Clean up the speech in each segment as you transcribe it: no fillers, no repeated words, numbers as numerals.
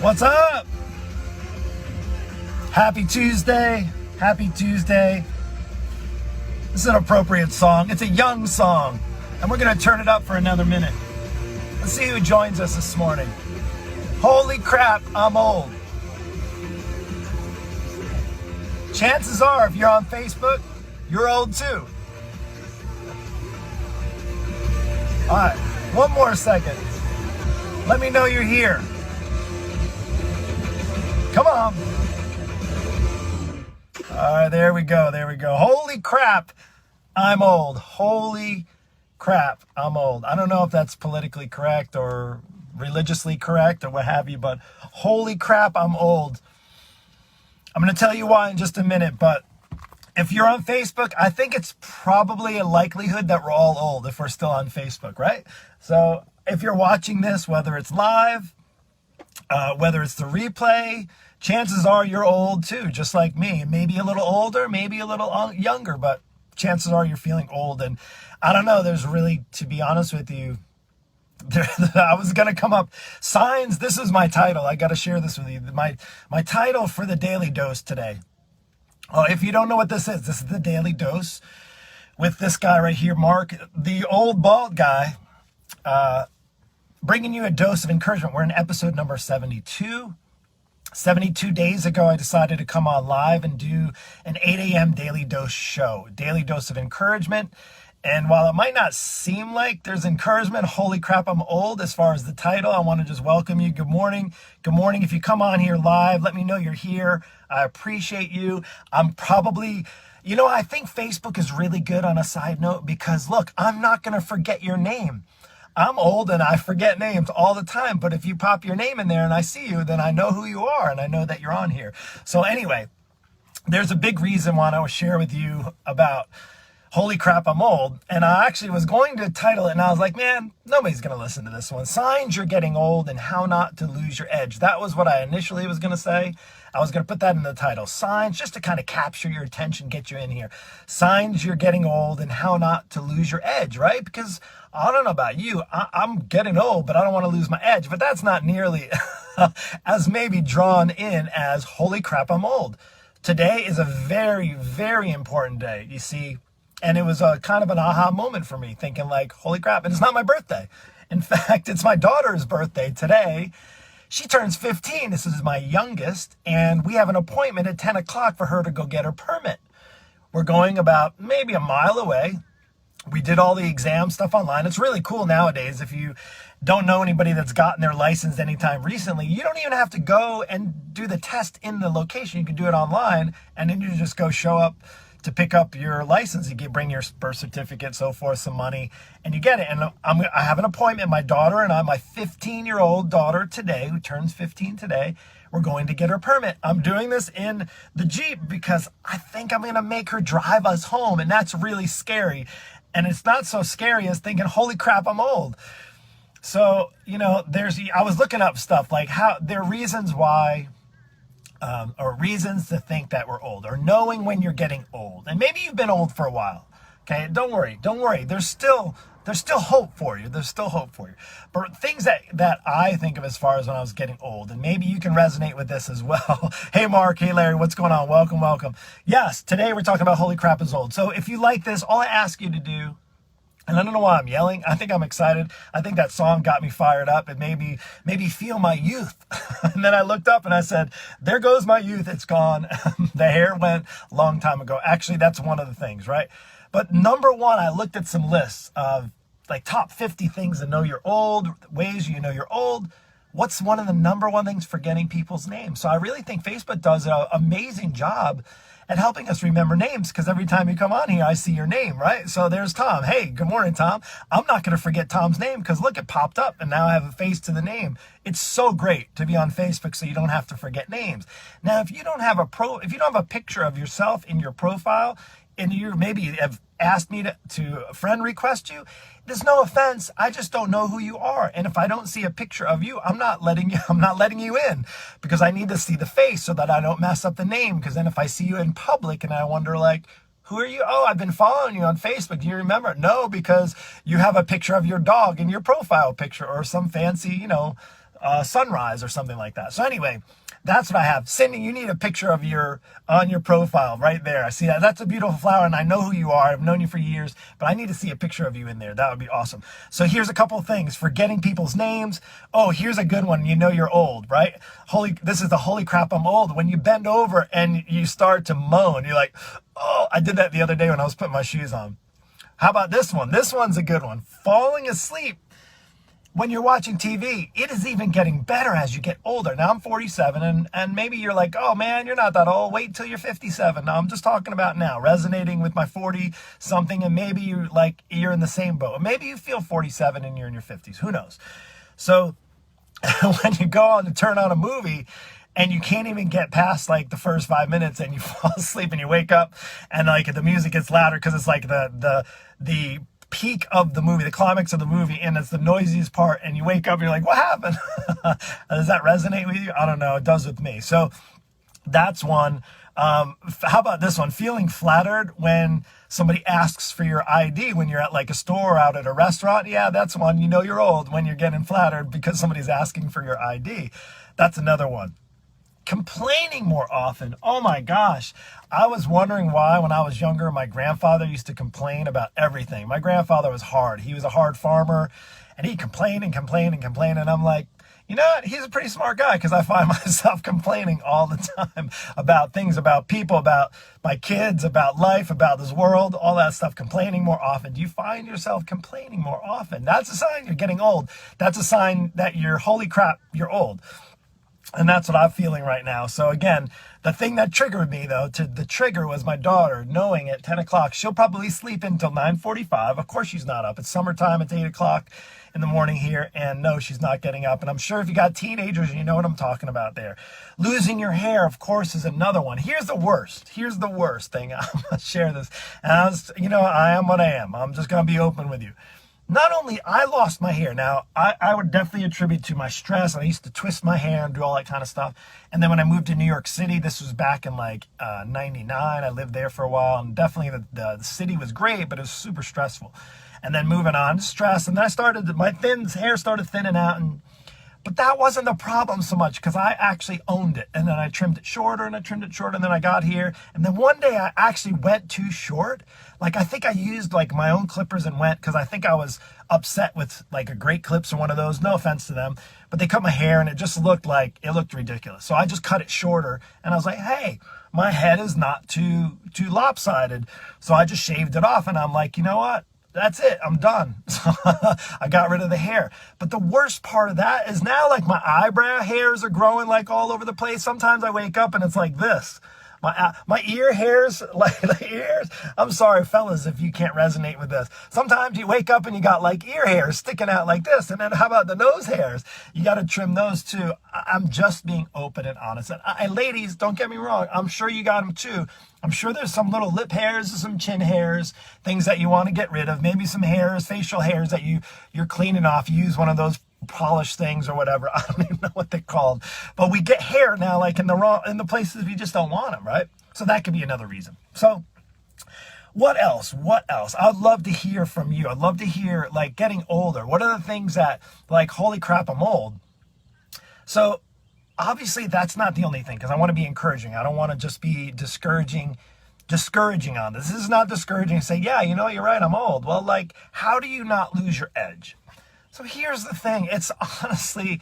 What's up? Happy Tuesday. Happy Tuesday. This is an appropriate song. It's a young song. And we're going to turn it up for another minute. Let's see who joins us this morning. Holy crap, I'm old. Chances are, if you're on Facebook, you're old too. All right, one more second. Let me know you're here. Come on. All right, there we go. There we go. Holy crap, I'm old. Holy crap, I'm old. I don't know if that's politically correct or religiously correct or what have you, but holy crap, I'm old. I'm going to tell you why in just a minute, but if you're on Facebook, I think it's probably a likelihood that we're all old if we're still on Facebook, right? So if you're watching this, whether it's live, whether it's the replay, chances are you're old too, just like me. Maybe a little older, maybe a little younger, but chances are you're feeling old. And I don't know, there's really, to be honest with you, I was going to come up, signs, this is my title. I got to share this with you. My title for the Daily Dose today. Oh, if you don't know what this is the Daily Dose with this guy right here, Mark, the old bald guy, bringing you a dose of encouragement. We're in episode number 72. 72 days ago, I decided to come on live and do an 8 a.m. Daily Dose show, Daily Dose of Encouragement. And while it might not seem like there's encouragement, holy crap, I'm old as far as the title, I want to just welcome you. Good morning. Good morning. If you come on here live, let me know you're here. I appreciate you. I'm probably, I think Facebook is really good on a side note because, look, I'm not going to forget your name. I'm old and I forget names all the time. But if you pop your name in there and I see you, then I know who you are and I know that you're on here. So anyway, there's a big reason why I will share with you about holy crap, I'm old. And I actually was going to title it and I was like, man, nobody's going to listen to this one. Signs you're getting old and how not to lose your edge. That was what I initially was going to say. I was going to put that in the title. Signs, just to kind of capture your attention, get you in here. Signs you're getting old and how not to lose your edge, right? Because I don't know about you. I'm getting old, but I don't want to lose my edge. But that's not nearly as maybe drawn in as holy crap, I'm old. Today is a very, very important day. You see, and it was a kind of an aha moment for me, thinking like, holy crap, and it's not my birthday. In fact, it's my daughter's birthday today. She turns 15. This is my youngest, and we have an appointment at 10 o'clock for her to go get her permit. We're going about maybe a mile away. We did all the exam stuff online. It's really cool nowadays. If you don't know anybody that's gotten their license anytime recently, you don't even have to go and do the test in the location. You can do it online, and then you just go show up to pick up your license. You bring your birth certificate, so forth, some money, and you get it. And I have an appointment. My daughter and I, my 15-year-old daughter today, who turns 15 today, we're going to get her permit. I'm doing this in the Jeep because I think I'm going to make her drive us home, and that's really scary. And it's not so scary as thinking, holy crap, I'm old. So, I was looking up stuff like how there are reasons why, or reasons to think that we're old, or knowing when you're getting old. And maybe you've been old for a while. Okay, don't worry. There's still hope for you. There's still hope for you. But things that I think of as far as when I was getting old, and maybe you can resonate with this as well. Hey, Mark. Hey, Larry. What's going on? Welcome. Yes, today we're talking about holy crap is old. So if you like this, all I ask you to do, and I don't know why I'm yelling. I think I'm excited. I think that song got me fired up. It made me feel my youth. And then I looked up and I said, there goes my youth. It's gone. The hair went a long time ago. Actually, that's one of the things, right? But number one, I looked at some lists of like top 50 things to know you're old, ways you know you're old. What's one of the number one things? Forgetting people's names. So I really think Facebook does an amazing job at helping us remember names, because every time you come on here, I see your name, right? So there's Tom. Hey, good morning, Tom. I'm not going to forget Tom's name because look, it popped up and now I have a face to the name. It's so great to be on Facebook so you don't have to forget names. Now, if you don't have a picture of yourself in your profile, and you maybe have asked me to friend request you, there's no offense. I just don't know who you are. And if I don't see a picture of you, I'm not letting you in, because I need to see the face so that I don't mess up the name. Because then if I see you in public and I wonder like, who are you? Oh, I've been following you on Facebook. Do you remember? No, because you have a picture of your dog in your profile picture, or some fancy, sunrise or something like that. So anyway, that's what I have. Cindy, you need a picture of on your profile right there. I see that. That's a beautiful flower, and I know who you are. I've known you for years, but I need to see a picture of you in there. That would be awesome. So here's a couple of things. Forgetting people's names. Oh, here's a good one. You know you're old, right? This is the holy crap, I'm old. When you bend over and you start to moan, you're like, oh, I did that the other day when I was putting my shoes on. How about this one? This one's a good one. Falling asleep when you're watching TV. It is even getting better as you get older. Now I'm 47, and maybe you're like, oh man, you're not that old. Wait until you're 57. Now I'm just talking about now, resonating with my 40 something, and maybe you're in the same boat. Maybe you feel 47 and you're in your 50s. Who knows? So when you go on to turn on a movie and you can't even get past like the first 5 minutes, and you fall asleep and you wake up and like the music gets louder because it's like the peak of the movie, the climax of the movie, and it's the noisiest part, and you wake up and you're like, what happened? Does that resonate with you? I don't know. It does with me. So that's one. How about this one? Feeling flattered when somebody asks for your ID when you're at like a store or out at a restaurant. Yeah, that's one. You know you're old when you're getting flattered because somebody's asking for your ID. That's another one. Complaining more often. Oh my gosh. I was wondering why when I was younger, my grandfather used to complain about everything. My grandfather was hard. He was a hard farmer, and he complained and complained and complained. And I'm like, you know what? He's a pretty smart guy, because I find myself complaining all the time about things, about people, about my kids, about life, about this world, all that stuff, complaining more often. Do you find yourself complaining more often? That's a sign you're getting old. That's a sign that holy crap, you're old. And that's what I'm feeling right now. So again, the thing that triggered me though, the trigger was my daughter knowing at 10 o'clock, she'll probably sleep until 9:45. Of course she's not up. It's summertime. It's 8 o'clock in the morning here. And no, she's not getting up. And I'm sure if you got teenagers, you know what I'm talking about there. Losing your hair, of course, is another one. Here's the worst thing. I'm going to share this. And I am what I am. I'm just going to be open with you. Not only I lost my hair. Now, I would definitely attribute to my stress. I used to twist my hair and do all that kind of stuff. And then when I moved to New York City, this was back in like 99. I lived there for a while, and definitely the city was great, but it was super stressful. And then moving on, stress. And then my hair started thinning out. But that wasn't the problem so much, because I actually owned it. And then I trimmed it shorter, and I trimmed it shorter, and then I got here. And then one day I actually went too short. Like, I think I used like my own clippers and went, because I think I was upset with like a Great Clips or one of those. No offense to them, but they cut my hair and it just looked ridiculous. So I just cut it shorter, and I was like, hey, my head is not too lopsided. So I just shaved it off, and I'm like, you know what? That's it. I'm done. So I got rid of the hair. But the worst part of that is now, like, my eyebrow hairs are growing like all over the place. Sometimes I wake up and it's like this. My ear hairs, like the ears. I'm sorry, fellas, if you can't resonate with this. Sometimes you wake up and you got like ear hairs sticking out like this. And then how about the nose hairs? You got to trim those too. I'm just being open and honest. And ladies, don't get me wrong. I'm sure you got them too. I'm sure there's some little lip hairs, some chin hairs, things that you want to get rid of. Maybe some hairs, facial hairs that you're cleaning off. You use one of those polish things or whatever. I don't even know what they're called. But we get hair now, like in the places we just don't want them, right? So that could be another reason. So what else? I'd love to hear from you. I'd love to hear, like, getting older. What are the things that, like, holy crap, I'm old? So obviously that's not the only thing, because I want to be encouraging. I don't want to just be discouraging on this. This is not discouraging to say, yeah, you're right, I'm old. Well, like, how do you not lose your edge? So here's the thing. It's honestly,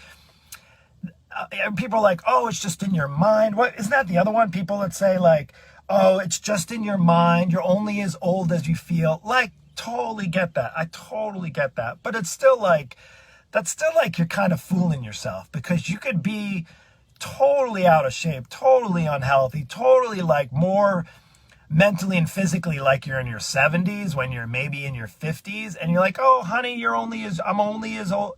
people are like, oh, it's just in your mind. What, isn't that the other one? People that say like, oh, it's just in your mind. You're only as old as you feel. Like, totally get that. I totally get that. But it's still like, that's still like you're kind of fooling yourself, because you could be totally out of shape, totally unhealthy, totally like more mentally and physically like you're in your 70s when you're maybe in your 50s, and you're like, oh honey, I'm only as old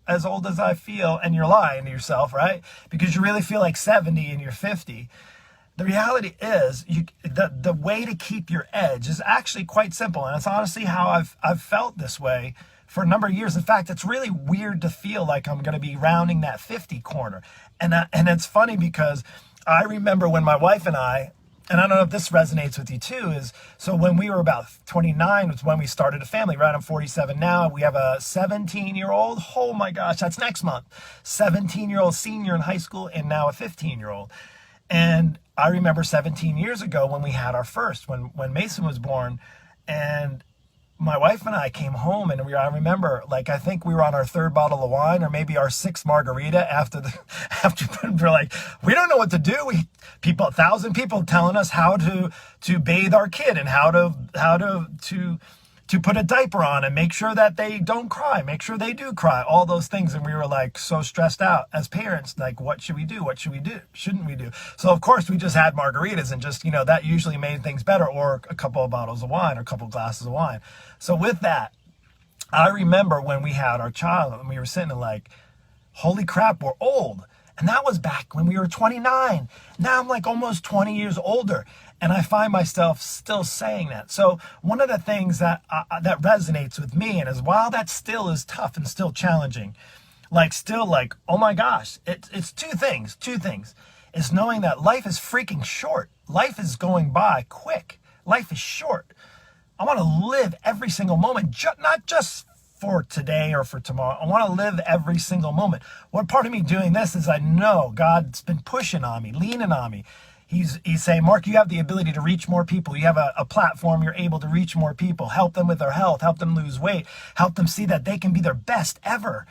as I feel, and you're lying to yourself, right? Because you really feel like 70 and you're 50. The reality is, the way to keep your edge is actually quite simple, and it's honestly how I've felt this way for a number of years. In fact, it's really weird to feel like I'm going to be rounding that 50 corner, and it's funny because I remember when my wife and I and I don't know if this resonates with you too, is so when we were about 29 was when we started a family, right? I'm 47 now. We have a 17-year-old. Oh my gosh, that's next month. 17-year-old senior in high school, and now a 15-year-old. And I remember 17 years ago when we had our first, when Mason was born, and my wife and I came home, and I remember, like, I think we were on our third bottle of wine or maybe our sixth margarita after we're like, we don't know what to do. 1,000 people telling us how to bathe our kid and how to put a diaper on and make sure that they don't cry, make sure they do cry, all those things. And we were like so stressed out as parents, like, what should we do? What should we do? Shouldn't we do? So of course we just had margaritas, and just, that usually made things better, or a couple of bottles of wine or a couple of glasses of wine. So with that, I remember when we had our child and we were sitting there like, holy crap, we're old. And that was back when we were 29. Now I'm like almost 20 years older. And I find myself still saying that. So one of the things that resonates with me, and as while that still is tough and still challenging, oh my gosh, it's two things. It's knowing that life is freaking short. Life is going by quick. Life is short. I want to live every single moment, not just for today or for tomorrow. I want to live every single moment. One part of me doing this is I know God's been pushing on me, leaning on me. He's saying, Mark, you have the ability to reach more people. You have a platform. You're able to reach more people, help them with their health, help them lose weight, help them see that they can be their best ever.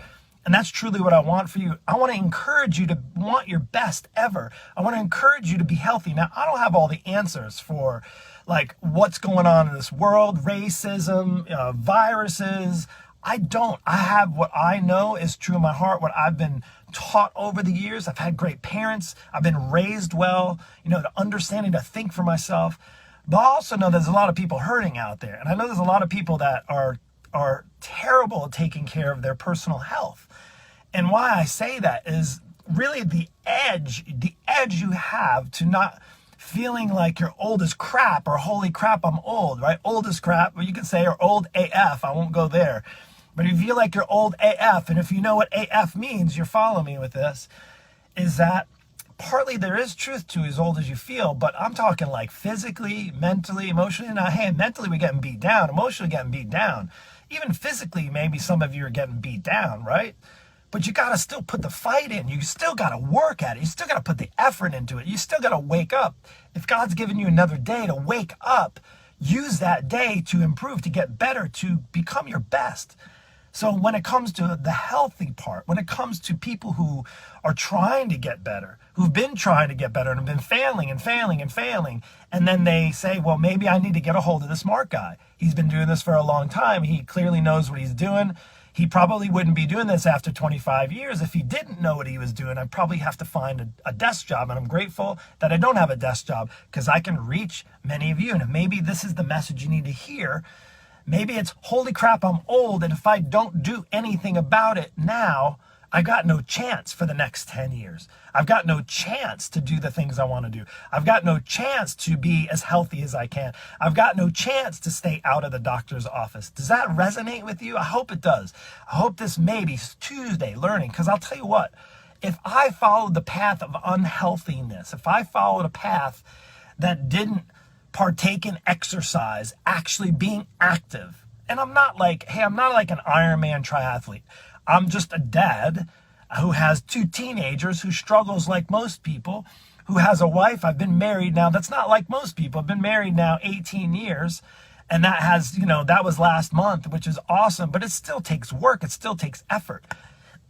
And that's truly what I want for you. I want to encourage you to want your best ever. I want to encourage you to be healthy. Now, I don't have all the answers for like what's going on in this world, racism, viruses. I don't. I have what I know is true in my heart, what I've been taught over the years. I've had great parents. I've been raised well, to understanding to think for myself. But I also know there's a lot of people hurting out there. And I know there's a lot of people that are terrible at taking care of their personal health. And why I say that is really the edge you have to not feeling like you're old as crap, or holy crap, I'm old, right? Old as crap, or you could say, or old AF. I won't go there. But if you feel like you're old AF, and if you know what AF means, you're following me with this, is that partly there is truth to as old as you feel, but I'm talking like physically, mentally, emotionally. Now, hey, mentally we're getting beat down, emotionally getting beat down. Even physically, maybe some of you are getting beat down, right? But you got to still put the fight in. You still got to work at it. You still got to put the effort into it. You still got to wake up. If God's given you another day to wake up, use that day to improve, to get better, to become your best. So when it comes to the healthy part, when it comes to people who are trying to get better, who've been trying to get better and have been failing, and then they say, well, maybe I need to get a hold of the smart guy. He's been doing this for a long time. He clearly knows what he's doing. He probably wouldn't be doing this after 25 years. If he didn't know what he was doing, I'd probably have to find a desk job. And I'm grateful that I don't have a desk job, because I can reach many of you. And maybe this is the message you need to hear. Maybe it's, holy crap, I'm old, and if I don't do anything about it now, I got no chance for the next 10 years. I've got no chance to do the things I want to do. I've got no chance to be as healthy as I can. I've got no chance to stay out of the doctor's office. Does that resonate with you? I hope it does. I hope this maybe Tuesday learning, because I'll tell you what, if I followed the path of unhealthiness, if I followed a path that didn't partake in exercise, actually being active. And I'm not like an Ironman triathlete. I'm just a dad who has 2 teenagers, who struggles like most people, who has a wife. I've been married now. That's not like most people. I've been married now 18 years. And that has, that was last month, which is awesome, but it still takes work. It still takes effort.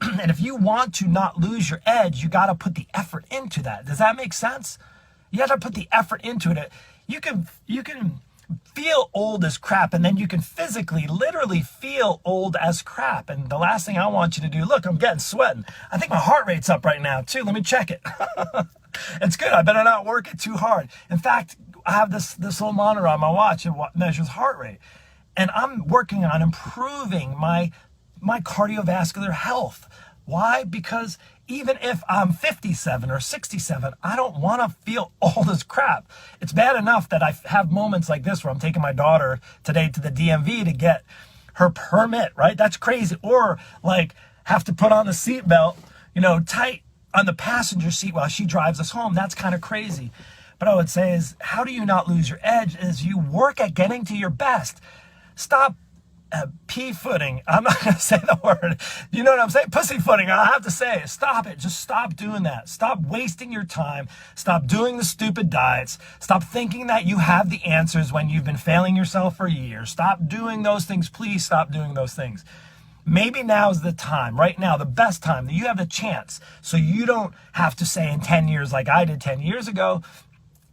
And if you want to not lose your edge, you got to put the effort into that. Does that make sense? You have to put the effort into it. You can feel old as crap, and then you can physically, literally feel old as crap. And the last thing I want you to do, look, I'm getting sweating. I think my heart rate's up right now too. Let me check it. It's good. I better not work it too hard. In fact, I have this little monitor on my watch. It measures heart rate. And I'm working on improving my cardiovascular health. Why? Because even if I'm 57 or 67, I don't want to feel old as crap. It's bad enough that I have moments like this where I'm taking my daughter today to the DMV to get her permit, right? That's crazy. Or like have to put on the seatbelt, tight on the passenger seat while she drives us home. That's kind of crazy. But what I would say is, how do you not lose your edge is you work at getting to your best. Stop p-footing. I'm not going to say the word. You know what I'm saying? Pussyfooting. I have to say it. Stop it. Just stop doing that. Stop wasting your time. Stop doing the stupid diets. Stop thinking that you have the answers when you've been failing yourself for years. Stop doing those things. Please stop doing those things. Maybe now is the time, right now, the best time that you have the chance. So you don't have to say in 10 years like I did 10 years ago,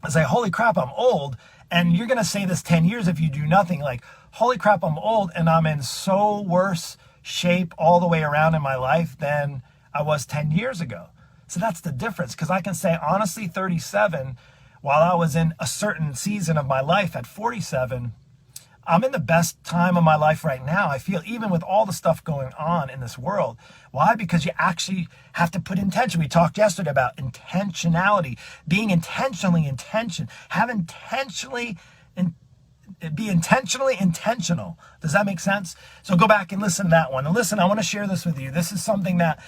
and say, holy crap, I'm old. And you're going to say this 10 years if you do nothing, like, holy crap, I'm old and I'm in so worse shape all the way around in my life than I was 10 years ago. So that's the difference, because I can say, honestly, 37, while I was in a certain season of my life at 47, I'm in the best time of my life right now. I feel, even with all the stuff going on in this world. Why? Because you actually have to put intention. We talked yesterday about intentionality, being intentionally be intentionally intentional. Does that make sense? So go back and listen to that one. And listen, I want to share this with you. This is something that,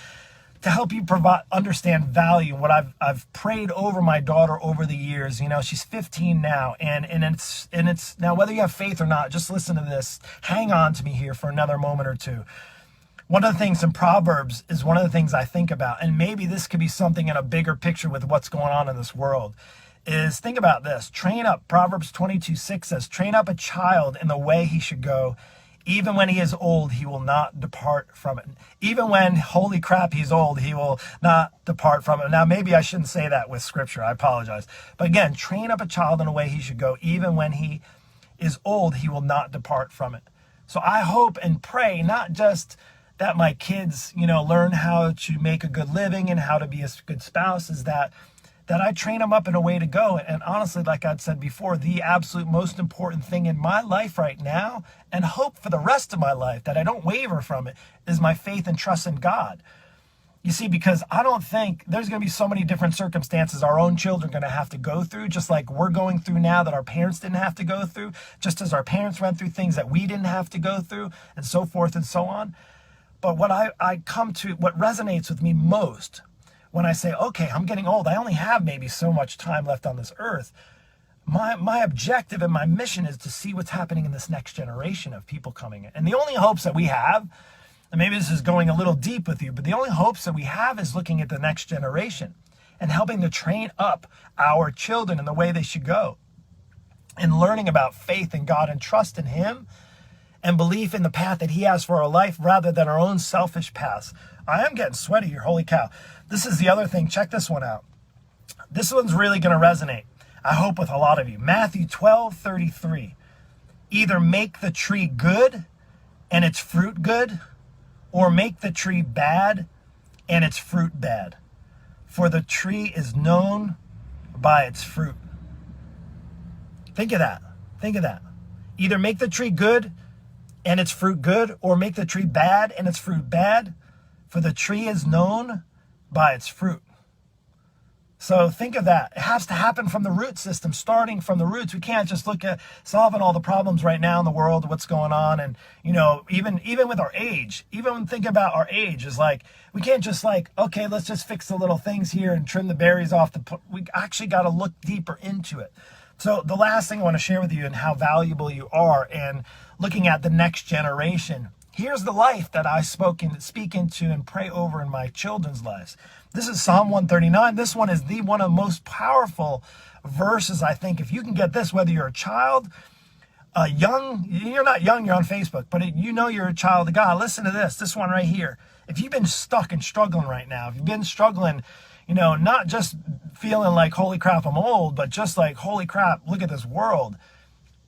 to help you understand value, what I've prayed over my daughter over the years. You know, she's 15 now, and it's now, whether you have faith or not, just listen to this. Hang on to me here for another moment or two. One of the things in Proverbs is one of the things I think about, and maybe this could be something in a bigger picture with what's going on in this world, is think about this. Train up, Proverbs 22:6 says, train up a child in the way he should go. Even when he is old, he will not depart from it. Even when, holy crap, he's old, he will not depart from it. Now, maybe I shouldn't say that with scripture. I apologize. But again, train up a child in a way he should go. Even when he is old, he will not depart from it. So I hope and pray not just that my kids, learn how to make a good living and how to be a good spouse, is that I train them up in a way to go. And honestly, like I'd said before, the absolute most important thing in my life right now, and hope for the rest of my life, that I don't waver from it, is my faith and trust in God. You see, because I don't think there's going to be so many different circumstances our own children are going to have to go through, just like we're going through now that our parents didn't have to go through, just as our parents went through things that we didn't have to go through, and so forth and so on. But what I come to, what resonates with me most, when I say, okay, I'm getting old, I only have maybe so much time left on this earth. My objective and my mission is to see what's happening in this next generation of people coming in. And the only hopes that we have, and maybe this is going a little deep with you, but the only hopes that we have is looking at the next generation and helping to train up our children in the way they should go, and learning about faith in God and trust in Him and belief in the path that He has for our life rather than our own selfish paths. I am getting sweaty here, holy cow. This is the other thing. Check this one out. This one's really going to resonate, I hope, with a lot of you. Matthew 12:33. Either make the tree good and its fruit good, or make the tree bad and its fruit bad. For the tree is known by its fruit. Think of that. Think of that. Either make the tree good and its fruit good, or make the tree bad and its fruit bad. For the tree is known by its fruit. So think of that. It has to happen from the root system, starting from the roots. We can't just look at solving all the problems right now in the world, what's going on. And, even with our age, even when thinking about our age, is like, we can't just okay, let's just fix the little things here and trim the berries off we actually got to look deeper into it. So the last thing I want to share with you, and how valuable you are, and looking at the next generation. Here's the life that I speak into and pray over in my children's lives. This is Psalm 139. This one is one of the most powerful verses, I think. If you can get this, whether you're a child, young, you're not young, you're on Facebook, but you're a child of God. Listen to this one right here. If you've been stuck and struggling right now, if you've been struggling, not just feeling like, holy crap, I'm old, but just like, holy crap, look at this world.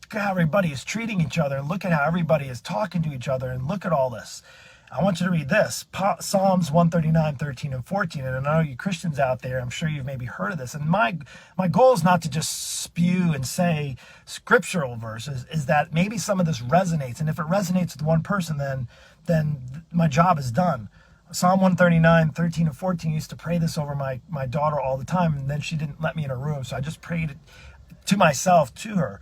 Look at how everybody is treating each other, and look at how everybody is talking to each other, and look at all this. I want you to read this, Psalms 139, 13, and 14. And I know you Christians out there, I'm sure you've maybe heard of this. And my goal is not to just spew and say scriptural verses, is that maybe some of this resonates. And if it resonates with one person, then my job is done. Psalm 139, 13, and 14, I used to pray this over my daughter all the time, and then she didn't let me in her room, so I just prayed it to myself, to her.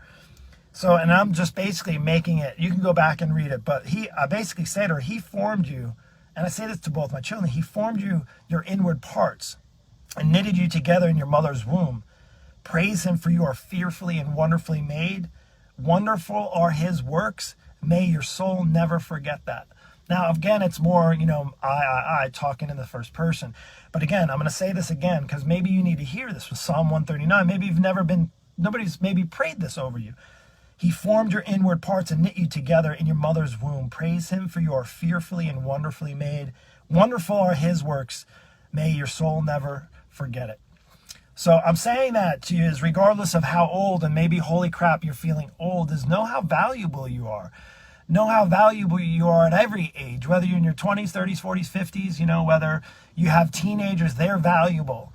So, and I'm just basically making it, you can go back and read it, but I basically say to her, He formed you, and I say this to both my children, He formed you, your inward parts, and knitted you together in your mother's womb. Praise him, for you are fearfully and wonderfully made. Wonderful are his works. May your soul never forget that. Now, again, it's more, I talking in the first person. But again, I'm going to say this again because maybe you need to hear this with Psalm 139. Maybe nobody's maybe prayed this over you. He formed your inward parts and knit you together in your mother's womb. Praise him, for you are fearfully and wonderfully made. Wonderful are his works. May your soul never forget it. So I'm saying that to you is regardless of how old, and maybe holy crap you're feeling old, is know how valuable you are. Know how valuable you are at every age, whether you're in your 20s, 30s, 40s, 50s, whether you have teenagers, they're valuable.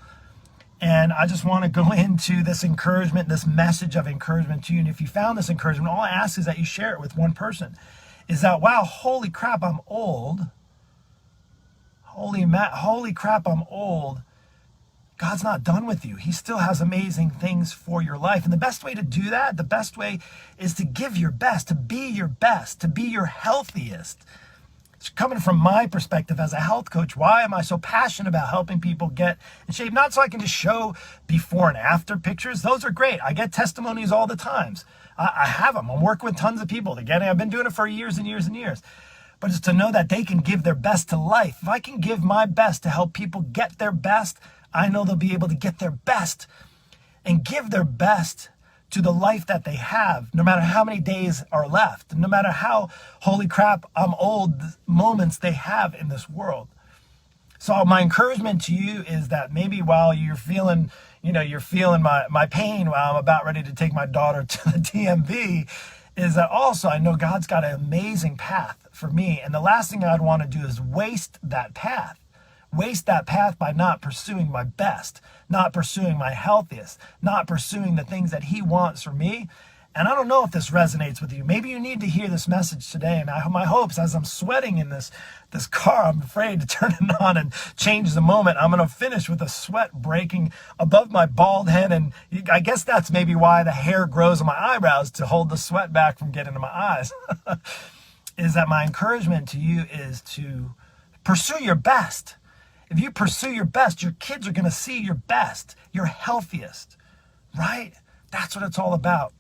And I just want to go into this encouragement, this message of encouragement to you. And if you found this encouragement, all I ask is that you share it with one person. Is that, wow, holy crap, I'm old. Holy crap, I'm old. God's not done with you. He still has amazing things for your life. And the best way to do that, the best way is to give your best, to be your best, to be your healthiest. It's coming from my perspective as a health coach. Why am I so passionate about helping people get in shape? Not so I can just show before and after pictures. Those are great. I get testimonies all the times. I have them. I'm working with tons of people. I've been doing it for years and years and years. But it's to know that they can give their best to life. If I can give my best to help people get their best, I know they'll be able to get their best and give their best to the life that they have, no matter how many days are left, no matter how, holy crap, I'm old moments they have in this world. So my encouragement to you is that maybe while you're feeling, my pain while I'm about ready to take my daughter to the DMV, is that also I know God's got an amazing path for me. And the last thing I'd want to do is waste that path. Waste that path by not pursuing my best, not pursuing my healthiest, not pursuing the things that he wants for me. And I don't know if this resonates with you. Maybe you need to hear this message today. And my hopes, as I'm sweating in this car, I'm afraid to turn it on and change the moment. I'm going to finish with a sweat breaking above my bald head. And I guess that's maybe why the hair grows on my eyebrows, to hold the sweat back from getting to my eyes. Is that my encouragement to you is to pursue your best. If you pursue your best, your kids are going to see your best, your healthiest, right? That's what it's all about.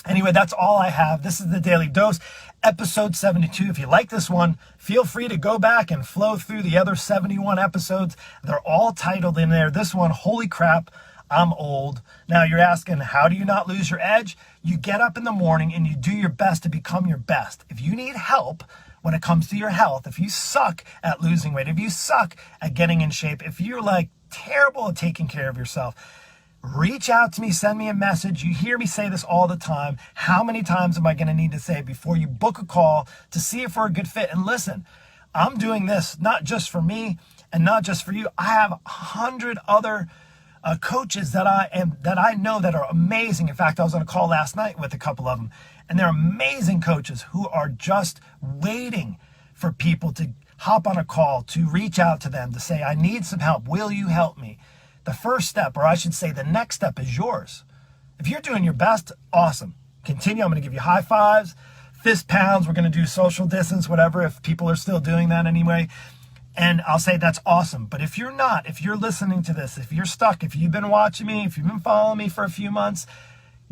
Anyway, that's all I have. This is the Daily Dose, episode 72. If you like this one, feel free to go back and flow through the other 71 episodes. They're all titled in there. This one, holy crap, I'm old. Now you're asking, how do you not lose your edge? You get up in the morning and you do your best to become your best. If you need help when it comes to your health, if you suck at losing weight, if you suck at getting in shape, if you're terrible at taking care of yourself, reach out to me, send me a message. You hear me say this all the time. How many times am I going to need to say it before you book a call to see if we're a good fit? And listen, I'm doing this not just for me and not just for you. I have 100 other coaches that I know that are amazing. In fact, I was on a call last night with a couple of them, and they're amazing coaches who are just waiting for people to hop on a call, to reach out to them, to say, I need some help. Will you help me? The first step, or I should say the next step, is yours. If you're doing your best, awesome. Continue. I'm going to give you high fives, fist pounds. We're going to do social distance, whatever, if people are still doing that anyway. And I'll say that's awesome. But if you're not, if you're listening to this, if you're stuck, if you've been watching me, if you've been following me for a few months,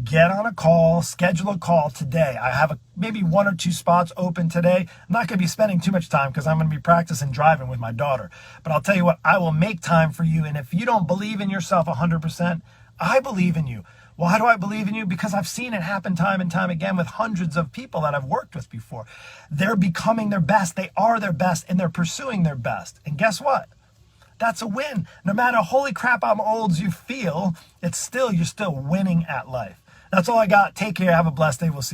get on a call, schedule a call today. I have maybe 1 or 2 spots open today. I'm not going to be spending too much time because I'm going to be practicing driving with my daughter. But I'll tell you what, I will make time for you. And if you don't believe in yourself 100%, I believe in you. Why do I believe in you? Because I've seen it happen time and time again with hundreds of people that I've worked with before. They're becoming their best. They are their best, and they're pursuing their best. And guess what? That's a win. No matter holy crap I'm old as you feel, you're still winning at life. That's all I got. Take care. Have a blessed day. We'll see you.